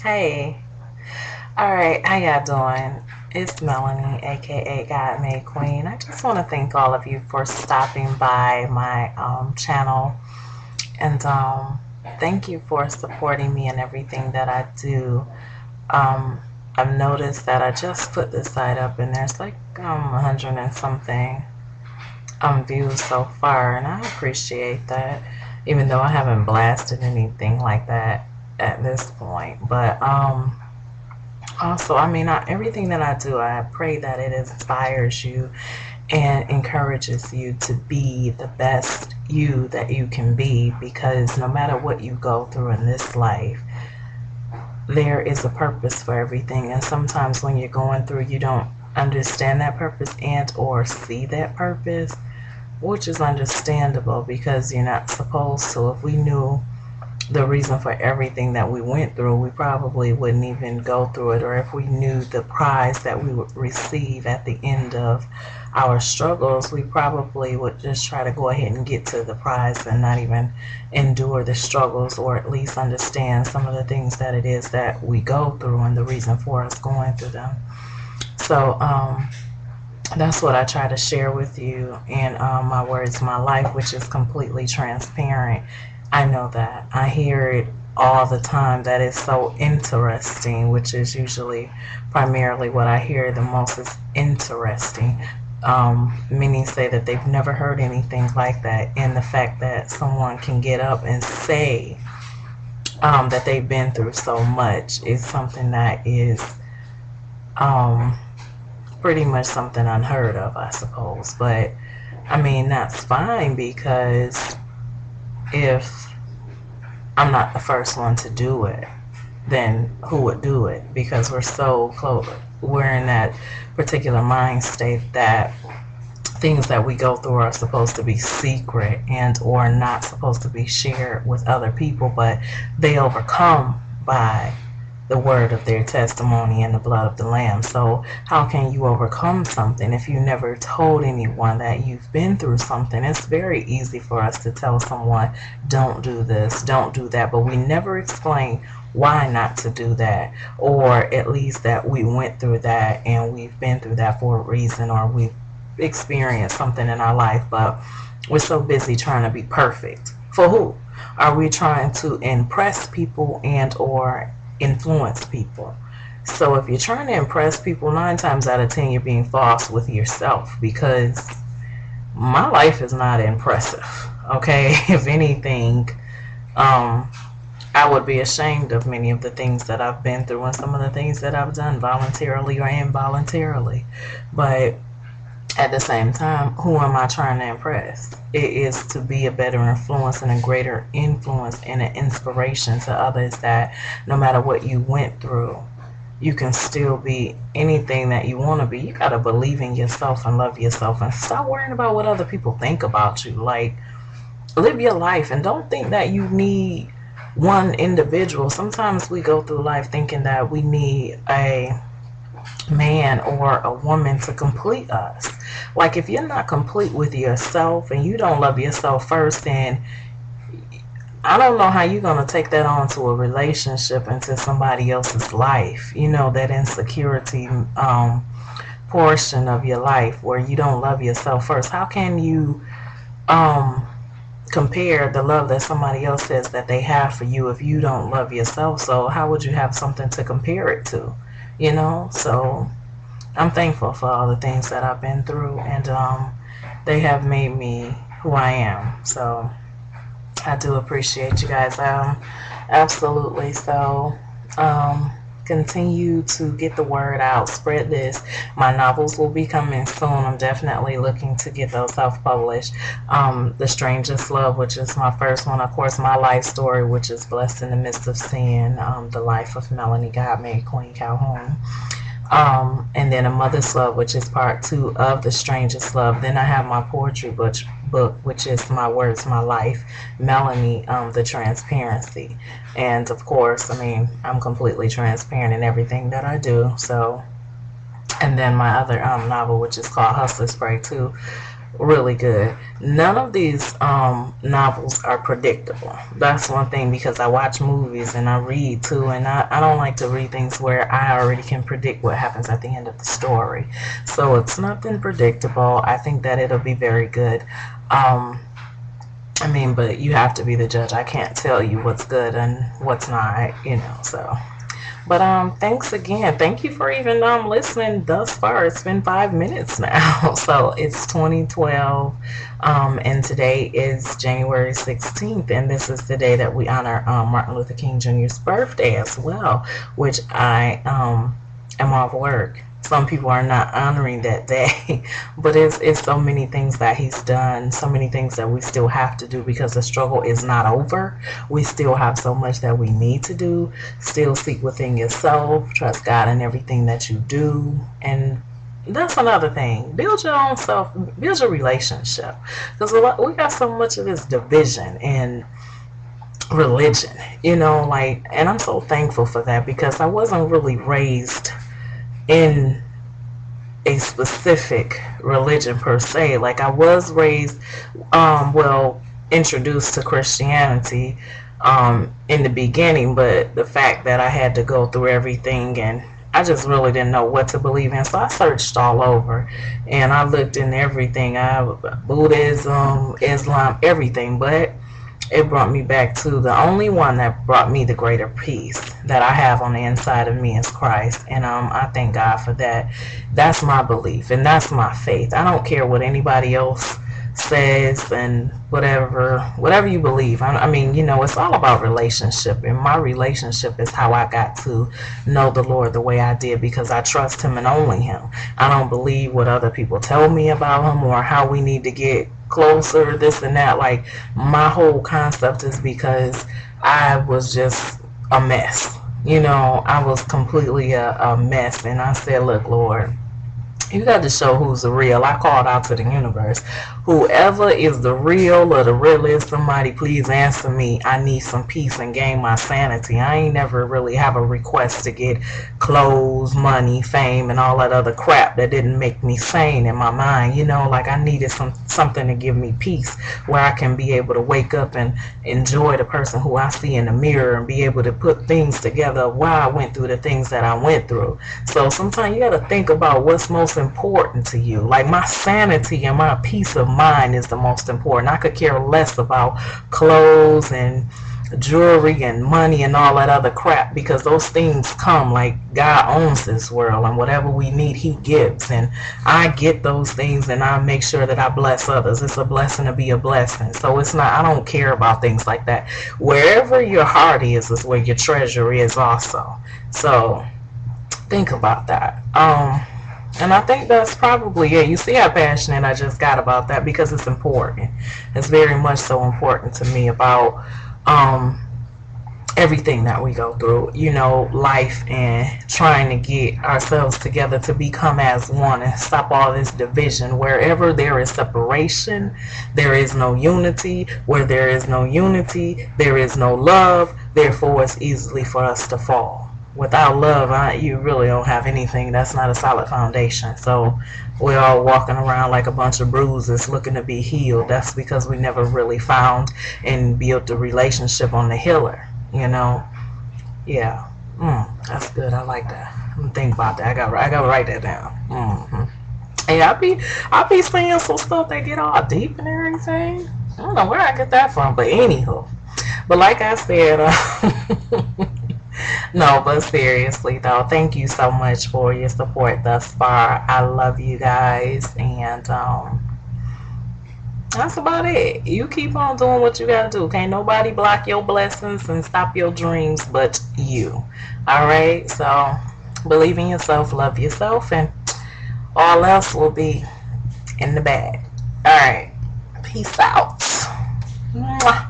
Hey, all right, how y'all doing? It's Melanie, aka God Made Queen. I just want to thank all of you for stopping by my channel and thank you for supporting me in everything that I do. Um, I've noticed that I just put this site up and there's like 100 and something views so far, and I appreciate that, even though I haven't blasted anything like that at this point. But also, everything that I do, I pray that it inspires you and encourages you to be the best you that you can be, because no matter what you go through in this life, there is a purpose for everything. And sometimes when you're going through, you don't understand that purpose and or see that purpose, which is understandable because you're not supposed to. If we knew the reason for everything that we went through, we probably wouldn't even go through it. Or if we knew the prize that we would receive at the end of our struggles, we probably would just try to go ahead and get to the prize and not even endure the struggles, or at least understand some of the things that it is that we go through and the reason for us going through them. So that's what I try to share with you in my words, my life, which is completely transparent. I know that. I hear it all the time. That is so interesting, which is usually primarily what I hear the most is interesting. Many say that they've never heard anything like that, and the fact that someone can get up and say that they've been through so much is something that is um, pretty much something unheard of, I suppose. But that's fine, because if I'm not the first one to do it, then who would do it? Because we're so close. We're in that particular mind state that things that we go through are supposed to be secret and or not supposed to be shared with other people, but they overcome by the word of their testimony and the blood of the Lamb. So how can you overcome something if you never told anyone that you've been through something? It's very easy for us to tell someone, don't do this, don't do that, but we never explain why not to do that, or at least that we went through that and we've been through that for a reason, or we've experienced something in our life, but we're so busy trying to be perfect. For who? Are we trying to impress people and or influence people? So if you're trying to impress people, 9 times out of 10 you're being false with yourself, because my life is not impressive. Okay, if anything, I would be ashamed of many of the things that I've been through and some of the things that I've done voluntarily or involuntarily. But at the same time, who am I trying to impress? It is to be a better influence and a greater influence and an inspiration to others, that no matter what you went through, you can still be anything that you want to be. You got to believe in yourself and love yourself and stop worrying about what other people think about you. Like, live your life and don't think that you need one individual. Sometimes we go through life thinking that we need a man or a woman to complete us. Like, if you're not complete with yourself and you don't love yourself first, then I don't know how you're going to take that on to a relationship, into somebody else's life. You know, that insecurity portion of your life where you don't love yourself first. How can you um, compare the love that somebody else says that they have for you if you don't love yourself? So how would you have something to compare it to? You know, so I'm thankful for all the things that I've been through, and they have made me who I am. So I do appreciate you guys. Absolutely. So continue to get the word out, spread this. My novels will be coming soon. I'm definitely looking to get those self-published. The Strangest Love, which is my first one, of course, my life story, which is Blessed in the Midst of Sin, the life of Melanie God Made Queen Calhoun. And then A Mother's Love, which is part 2 of The Strangest Love. Then I have my poetry book, which is My Words, My Life, Melanie, The Transparency. And of course, I'm completely transparent in everything that I do. So, and then my other novel, which is called Hustler Spray 2, really good. None of these novels are predictable. That's one thing, because I watch movies and I read too, and I don't like to read things where I already can predict what happens at the end of the story. So it's nothing predictable. I think that it'll be very good. Um, I mean, but you have to be the judge. I can't tell you what's good and what's not, so. But thanks again. Thank you for even listening thus far. It's been 5 minutes now. So it's 2012, and today is January 16th, and this is the day that we honor Martin Luther King Jr.'s birthday as well, which I am off work. Some people are not honoring that day, but it's so many things that he's done, so many things that we still have to do, because the struggle is not over. We still have so much that we need to do. Still seek within yourself, trust God in everything that you do, and that's another thing. Build your own self, build your relationship, because we got so much of this division and religion, and I'm so thankful for that, because I wasn't really raised in a specific religion per se. Like, I was raised, introduced to Christianity in the beginning, but the fact that I had to go through everything, and I just really didn't know what to believe in, so I searched all over and I looked in everything. Buddhism, Islam, everything, but it brought me back to the only one that brought me the greater peace that I have on the inside of me is Christ. And I thank God for that. That's my belief and that's my faith. I don't care what anybody else says and whatever you believe. I mean, it's all about relationship, and my relationship is how I got to know the Lord the way I did, because I trust him and only him. I don't believe what other people tell me about him or how we need to get closer, this and that. Like, my whole concept is because I was just a mess. I was completely a mess, and I said, look, Lord, you got to show who's the real. I called out to the universe. Whoever is the real or the realest, somebody please answer me. I need some peace and gain my sanity. I ain't never really have a request to get clothes, money, fame, and all that other crap that didn't make me sane in my mind. Like, I needed something to give me peace, where I can be able to wake up and enjoy the person who I see in the mirror, and be able to put things together why I went through the things that I went through. So sometimes you got to think about what's most important to you. Like, my sanity and my peace of mind is the most important. I could care less about clothes and jewelry and money and all that other crap, because those things come. Like, God owns this world, and whatever we need he gives, and I get those things, and I make sure that I bless others. It's a blessing to be a blessing. So it's not, I don't care about things like that. Wherever your heart is where your treasure is also. So think about that. And I think that's probably it. You see how passionate I just got about that, because it's important. It's very much so important to me about everything that we go through, life, and trying to get ourselves together to become as one and stop all this division. Wherever there is separation, there is no unity. Where there is no unity, there is no love. Therefore, it's easily for us to fall. Without love, you really don't have anything. That's not a solid foundation. So we're all walking around like a bunch of bruises looking to be healed. That's because we never really found and built the relationship on the healer, Yeah. That's good. I like that. I'm gonna think about that. I gotta write that down. Hey, I be saying some stuff that get all deep and everything. I don't know where I get that from, but anywho. But like I said, no, but seriously though, thank you so much for your support thus far. I love you guys, and that's about it. You keep on doing what you gotta do. Can't nobody block your blessings and stop your dreams but you. Alright, so believe in yourself, love yourself, and all else will be in the bag. Alright, peace out. Mwah.